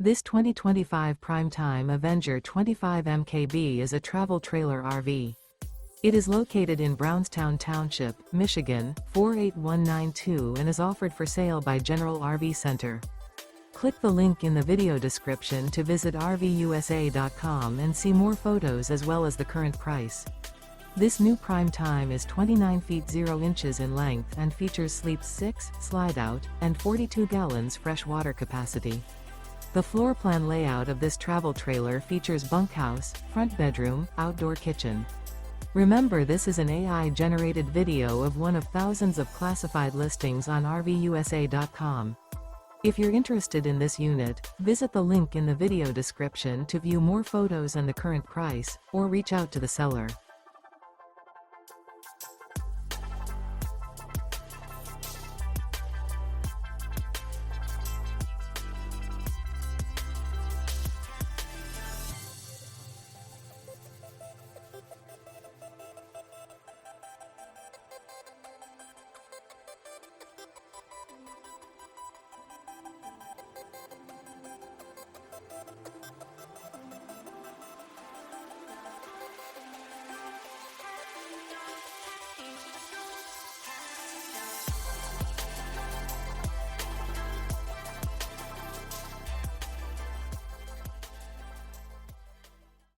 This 2025 Prime Time Avenger 25 MKB is a travel trailer RV. It is located in Brownstown Township, Michigan, 48192 and is offered for sale by General RV Center. Click the link in the video description to visit RVUSA.com and see more photos as well as the current price. This new Prime Time is 29 feet 0 inches in length and features sleeps 6, slide-out, and 42 gallons fresh water capacity. The floor plan layout of this travel trailer features bunkhouse, front bedroom, outdoor kitchen. Remember, this is an AI-generated video of one of thousands of classified listings on RVUSA.com. If you're interested in this unit, visit the link in the video description to view more photos and the current price, or reach out to the seller.